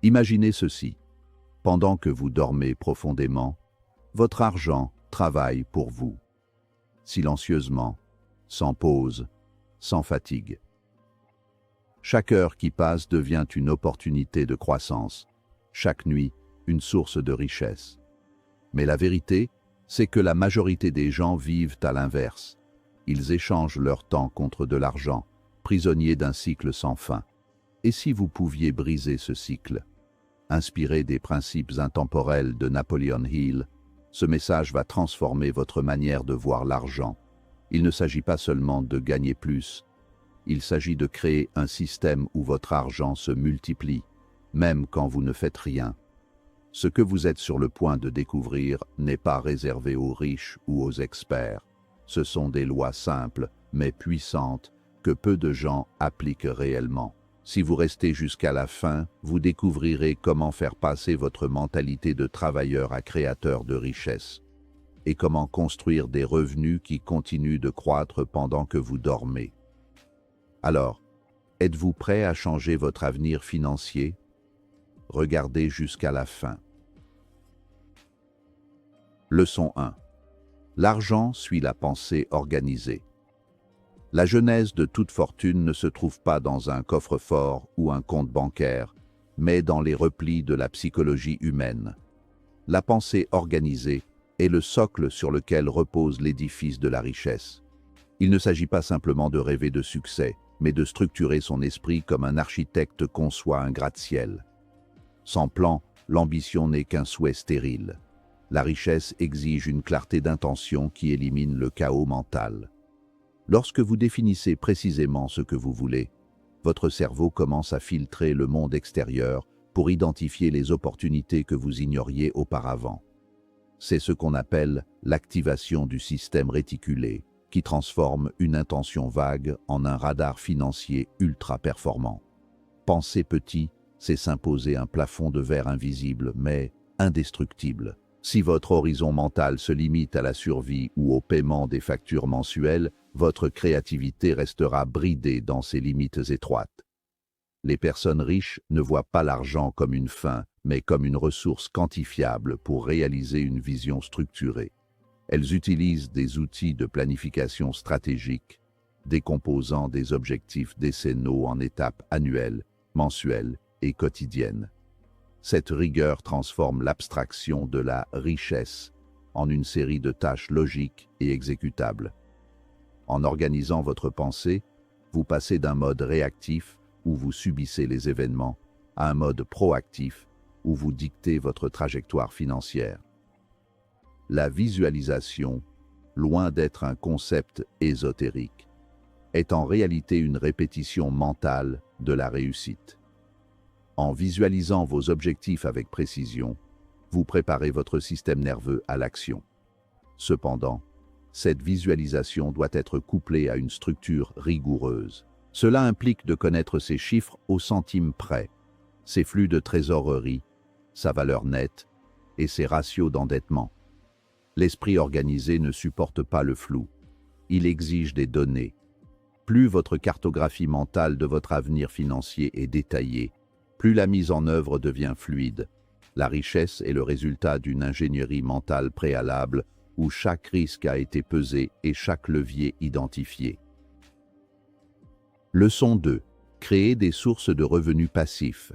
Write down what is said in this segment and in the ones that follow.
Imaginez ceci. Pendant que vous dormez profondément, votre argent travaille pour vous. Silencieusement, sans pause, sans fatigue. Chaque heure qui passe devient une opportunité de croissance, chaque nuit une source de richesse. Mais la vérité, c'est que la majorité des gens vivent à l'inverse. Ils échangent leur temps contre de l'argent, prisonniers d'un cycle sans fin. Et si vous pouviez briser ce cycle? Inspiré des principes intemporels de Napoleon Hill, ce message va transformer votre manière de voir l'argent. Il ne s'agit pas seulement de gagner plus, il s'agit de créer un système où votre argent se multiplie, même quand vous ne faites rien. Ce que vous êtes sur le point de découvrir n'est pas réservé aux riches ou aux experts. Ce sont des lois simples, mais puissantes, que peu de gens appliquent réellement. Si vous restez jusqu'à la fin, vous découvrirez comment faire passer votre mentalité de travailleur à créateur de richesse et comment construire des revenus qui continuent de croître pendant que vous dormez. Alors, êtes-vous prêt à changer votre avenir financier? Regardez jusqu'à la fin. Leçon 1. L'argent suit la pensée organisée. La genèse de toute fortune ne se trouve pas dans un coffre-fort ou un compte bancaire, mais dans les replis de la psychologie humaine. La pensée organisée est le socle sur lequel repose l'édifice de la richesse. Il ne s'agit pas simplement de rêver de succès, mais de structurer son esprit comme un architecte conçoit un gratte-ciel. Sans plan, l'ambition n'est qu'un souhait stérile. La richesse exige une clarté d'intention qui élimine le chaos mental. Lorsque vous définissez précisément ce que vous voulez, votre cerveau commence à filtrer le monde extérieur pour identifier les opportunités que vous ignoriez auparavant. C'est ce qu'on appelle l'activation du système réticulé, qui transforme une intention vague en un radar financier ultra performant. Penser petit, c'est s'imposer un plafond de verre invisible, mais indestructible. Si votre horizon mental se limite à la survie ou au paiement des factures mensuelles, votre créativité restera bridée dans ses limites étroites. Les personnes riches ne voient pas l'argent comme une fin, mais comme une ressource quantifiable pour réaliser une vision structurée. Elles utilisent des outils de planification stratégique, décomposant des objectifs décennaux en étapes annuelles, mensuelles et quotidiennes. Cette rigueur transforme l'abstraction de la richesse en une série de tâches logiques et exécutables. En organisant votre pensée, vous passez d'un mode réactif, où vous subissez les événements, à un mode proactif, où vous dictez votre trajectoire financière. La visualisation, loin d'être un concept ésotérique, est en réalité une répétition mentale de la réussite. En visualisant vos objectifs avec précision, vous préparez votre système nerveux à l'action. Cependant, cette visualisation doit être couplée à une structure rigoureuse. Cela implique de connaître ses chiffres au centime près, ses flux de trésorerie, sa valeur nette et ses ratios d'endettement. L'esprit organisé ne supporte pas le flou. Il exige des données. Plus votre cartographie mentale de votre avenir financier est détaillée, plus la mise en œuvre devient fluide. La richesse est le résultat d'une ingénierie mentale préalable où chaque risque a été pesé et chaque levier identifié. Leçon 2. Créer des sources de revenus passifs.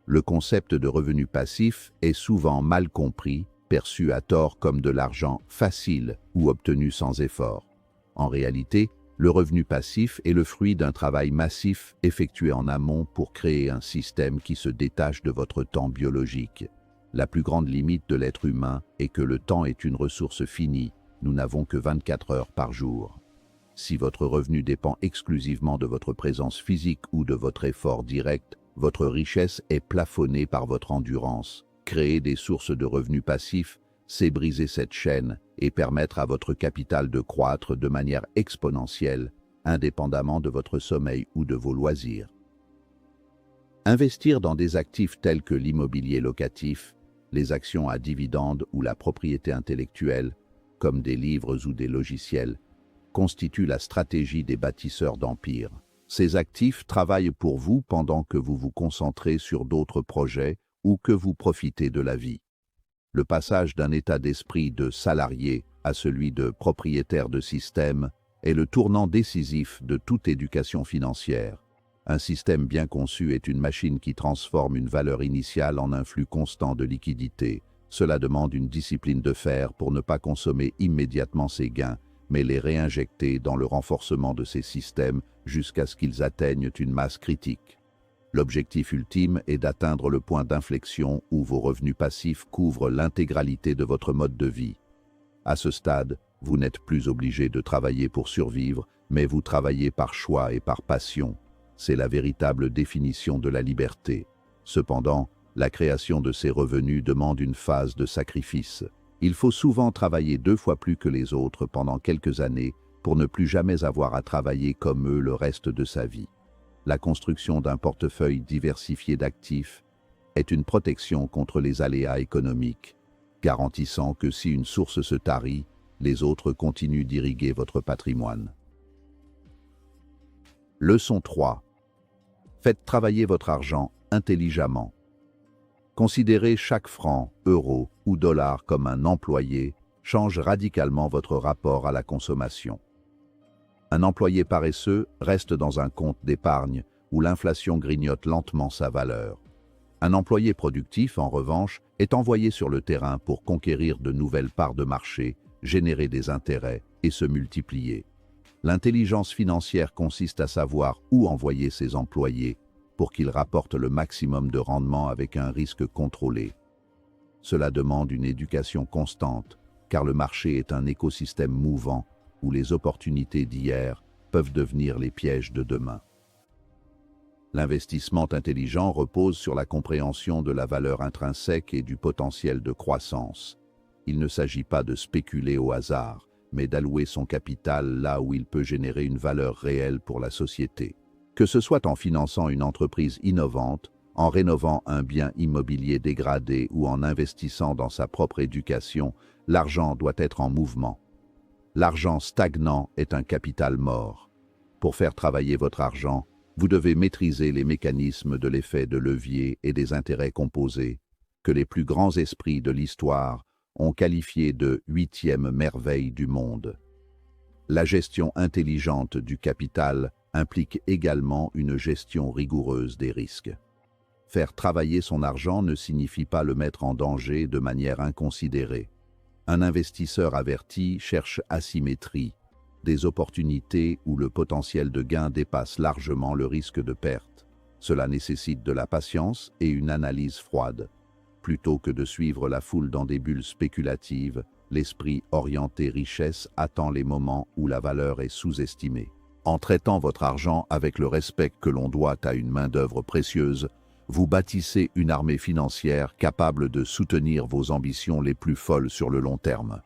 Le concept de revenu passif est souvent mal compris, perçu à tort comme de l'argent facile ou obtenu sans effort. En réalité, le revenu passif est le fruit d'un travail massif effectué en amont pour créer un système qui se détache de votre temps biologique. La plus grande limite de l'être humain est que le temps est une ressource finie. Nous n'avons que 24 heures par jour. Si votre revenu dépend exclusivement de votre présence physique ou de votre effort direct, votre richesse est plafonnée par votre endurance. Créer des sources de revenus passifs, c'est briser cette chaîne et permettre à votre capital de croître de manière exponentielle, indépendamment de votre sommeil ou de vos loisirs. Investir dans des actifs tels que l'immobilier locatif, les actions à dividendes ou la propriété intellectuelle, comme des livres ou des logiciels, constitue la stratégie des bâtisseurs d'empires. Ces actifs travaillent pour vous pendant que vous vous concentrez sur d'autres projets ou que vous profitez de la vie. Le passage d'un état d'esprit de salarié à celui de propriétaire de système est le tournant décisif de toute éducation financière. Un système bien conçu est une machine qui transforme une valeur initiale en un flux constant de liquidités. Cela demande une discipline de fer pour ne pas consommer immédiatement ces gains, mais les réinjecter dans le renforcement de ces systèmes jusqu'à ce qu'ils atteignent une masse critique. L'objectif ultime est d'atteindre le point d'inflexion où vos revenus passifs couvrent l'intégralité de votre mode de vie. À ce stade, vous n'êtes plus obligé de travailler pour survivre, mais vous travaillez par choix et par passion. C'est la véritable définition de la liberté. Cependant, la création de ces revenus demande une phase de sacrifice. Il faut souvent travailler 2 fois plus que les autres pendant quelques années pour ne plus jamais avoir à travailler comme eux le reste de sa vie. La construction d'un portefeuille diversifié d'actifs est une protection contre les aléas économiques, garantissant que si une source se tarit, les autres continuent d'irriguer votre patrimoine. Leçon 3. Faites travailler votre argent intelligemment. Considérer chaque franc, euro ou dollar comme un employé change radicalement votre rapport à la consommation. Un employé paresseux reste dans un compte d'épargne où l'inflation grignote lentement sa valeur. Un employé productif, en revanche, est envoyé sur le terrain pour conquérir de nouvelles parts de marché, générer des intérêts et se multiplier. L'intelligence financière consiste à savoir où envoyer ses employés pour qu'ils rapportent le maximum de rendement avec un risque contrôlé. Cela demande une éducation constante, car le marché est un écosystème mouvant où les opportunités d'hier peuvent devenir les pièges de demain. L'investissement intelligent repose sur la compréhension de la valeur intrinsèque et du potentiel de croissance. Il ne s'agit pas de spéculer au hasard, mais d'allouer son capital là où il peut générer une valeur réelle pour la société. Que ce soit en finançant une entreprise innovante, en rénovant un bien immobilier dégradé ou en investissant dans sa propre éducation, l'argent doit être en mouvement. L'argent stagnant est un capital mort. Pour faire travailler votre argent, vous devez maîtriser les mécanismes de l'effet de levier et des intérêts composés, que les plus grands esprits de l'histoire ont qualifié de 8e merveille du monde. La gestion intelligente du capital implique également une gestion rigoureuse des risques. Faire travailler son argent ne signifie pas le mettre en danger de manière inconsidérée. Un investisseur averti cherche asymétrie, des opportunités où le potentiel de gain dépasse largement le risque de perte. Cela nécessite de la patience et une analyse froide. Plutôt que de suivre la foule dans des bulles spéculatives, l'esprit orienté richesse attend les moments où la valeur est sous-estimée. En traitant votre argent avec le respect que l'on doit à une main-d'œuvre précieuse, vous bâtissez une armée financière capable de soutenir vos ambitions les plus folles sur le long terme.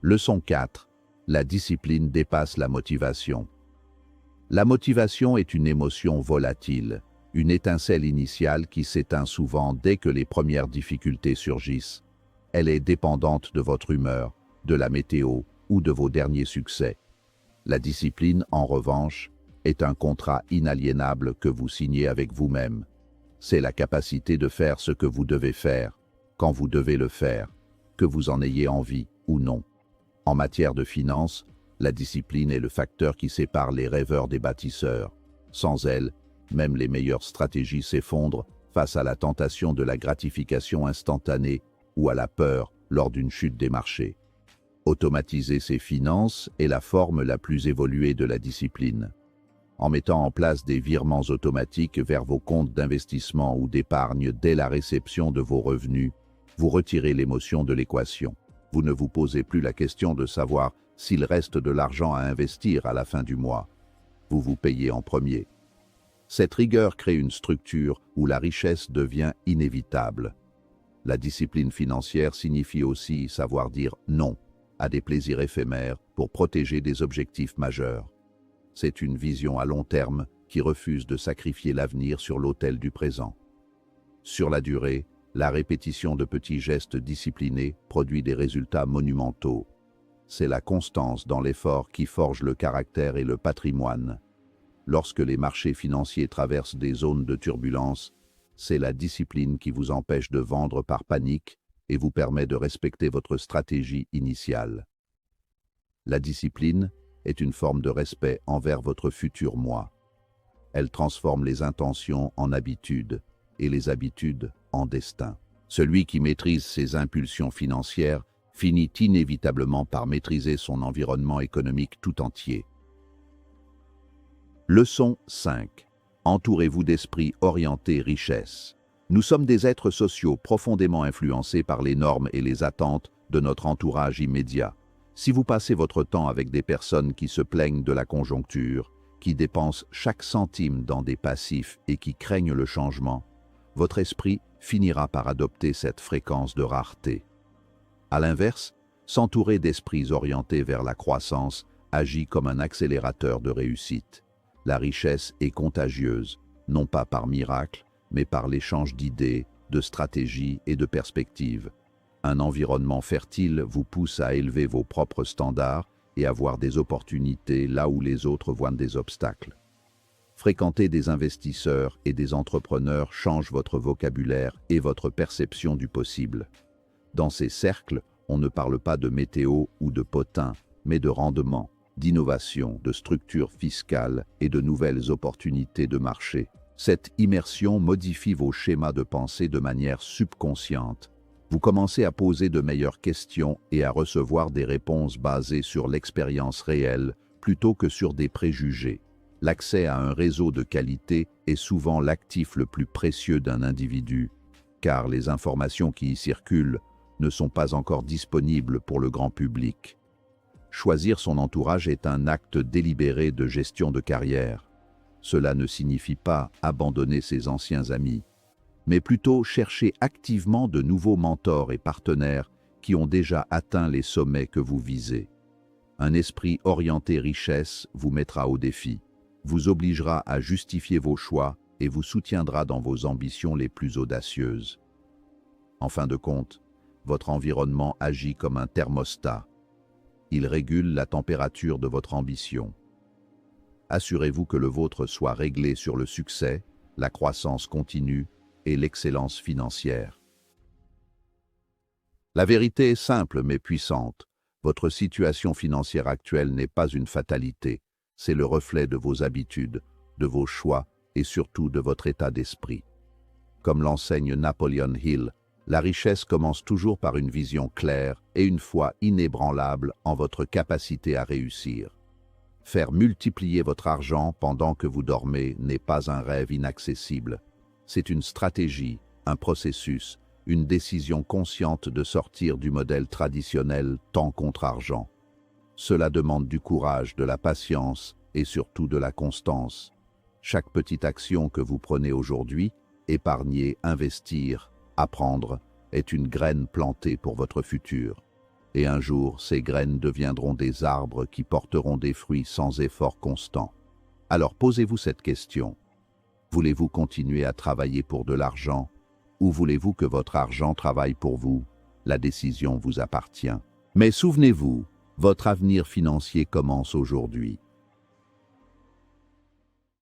Leçon 4. La discipline dépasse la motivation. La motivation est une émotion volatile, une étincelle initiale qui s'éteint souvent dès que les premières difficultés surgissent. Elle est dépendante de votre humeur, de la météo ou de vos derniers succès. La discipline, en revanche, est un contrat inaliénable que vous signez avec vous-même. C'est la capacité de faire ce que vous devez faire, quand vous devez le faire, que vous en ayez envie ou non. En matière de finances, la discipline est le facteur qui sépare les rêveurs des bâtisseurs. Sans elle, même les meilleures stratégies s'effondrent face à la tentation de la gratification instantanée ou à la peur lors d'une chute des marchés. Automatiser ses finances est la forme la plus évoluée de la discipline. En mettant en place des virements automatiques vers vos comptes d'investissement ou d'épargne dès la réception de vos revenus, vous retirez l'émotion de l'équation. Vous ne vous posez plus la question de savoir s'il reste de l'argent à investir à la fin du mois. Vous vous payez en premier. Cette rigueur crée une structure où la richesse devient inévitable. La discipline financière signifie aussi savoir dire non à des plaisirs éphémères pour protéger des objectifs majeurs. C'est une vision à long terme qui refuse de sacrifier l'avenir sur l'autel du présent. Sur la durée, la répétition de petits gestes disciplinés produit des résultats monumentaux. c'est la constance dans l'effort qui forge le caractère et le patrimoine. Lorsque les marchés financiers traversent des zones de turbulence, c'est la discipline qui vous empêche de vendre par panique et vous permet de respecter votre stratégie initiale. La discipline est une forme de respect envers votre futur moi. Elle transforme les intentions en habitudes et les habitudes en destin. Celui qui maîtrise ses impulsions financières finit inévitablement par maîtriser son environnement économique tout entier. Leçon 5. Entourez-vous d'esprits orientés richesse. Nous sommes des êtres sociaux profondément influencés par les normes et les attentes de notre entourage immédiat. Si vous passez votre temps avec des personnes qui se plaignent de la conjoncture, qui dépensent chaque centime dans des passifs et qui craignent le changement, votre esprit finira par adopter cette fréquence de rareté. À l'inverse, s'entourer d'esprits orientés vers la croissance agit comme un accélérateur de réussite. La richesse est contagieuse, non pas par miracle, mais par l'échange d'idées, de stratégies et de perspectives. Un environnement fertile vous pousse à élever vos propres standards et à voir des opportunités là où les autres voient des obstacles. Fréquenter des investisseurs et des entrepreneurs change votre vocabulaire et votre perception du possible. Dans ces cercles, on ne parle pas de météo ou de potin, mais de rendement, d'innovation, de structure fiscale et de nouvelles opportunités de marché. Cette immersion modifie vos schémas de pensée de manière subconsciente. Vous commencez à poser de meilleures questions et à recevoir des réponses basées sur l'expérience réelle plutôt que sur des préjugés. L'accès à un réseau de qualité est souvent l'actif le plus précieux d'un individu, car les informations qui y circulent ne sont pas encore disponibles pour le grand public. Choisir son entourage est un acte délibéré de gestion de carrière. Cela ne signifie pas abandonner ses anciens amis, mais plutôt chercher activement de nouveaux mentors et partenaires qui ont déjà atteint les sommets que vous visez. Un esprit orienté richesse vous mettra au défi, vous obligera à justifier vos choix et vous soutiendra dans vos ambitions les plus audacieuses. En fin de compte, votre environnement agit comme un thermostat. Il régule la température de votre ambition. Assurez-vous que le vôtre soit réglé sur le succès, la croissance continue et l'excellence financière. La vérité est simple mais puissante. Votre situation financière actuelle n'est pas une fatalité. C'est le reflet de vos habitudes, de vos choix et surtout de votre état d'esprit. Comme l'enseigne Napoleon Hill, la richesse commence toujours par une vision claire et une foi inébranlable en votre capacité à réussir. Faire multiplier votre argent pendant que vous dormez n'est pas un rêve inaccessible. C'est une stratégie, un processus, une décision consciente de sortir du modèle traditionnel temps contre argent. Cela demande du courage, de la patience et surtout de la constance. Chaque petite action que vous prenez aujourd'hui, épargner, investir, apprendre, est une graine plantée pour votre futur. Et un jour, ces graines deviendront des arbres qui porteront des fruits sans effort constant. Alors posez-vous cette question. Voulez-vous continuer à travailler pour de l'argent ou voulez-vous que votre argent travaille pour vous? La décision vous appartient. Mais souvenez-vous, votre avenir financier commence aujourd'hui.